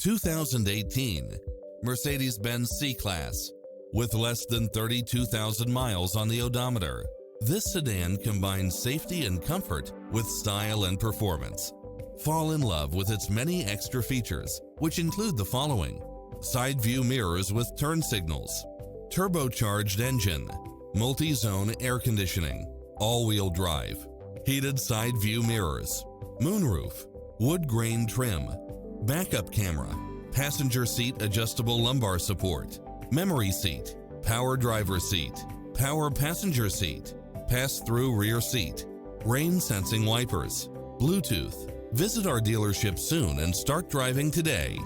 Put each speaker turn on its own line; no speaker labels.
2018 Mercedes-Benz C-Class. With less than 32,000 miles on the odometer, this sedan combines safety and comfort with style and performance. Fall in love with its many extra features, which include the following: side view mirrors with turn signals, turbocharged engine, multi-zone air conditioning, all-wheel drive, heated side view mirrors, moonroof, wood grain trim, backup camera, passenger seat adjustable lumbar support, memory seat, power driver seat, power passenger seat, pass-through rear seat, rain sensing wipers, Bluetooth. Visit our dealership soon and start driving today.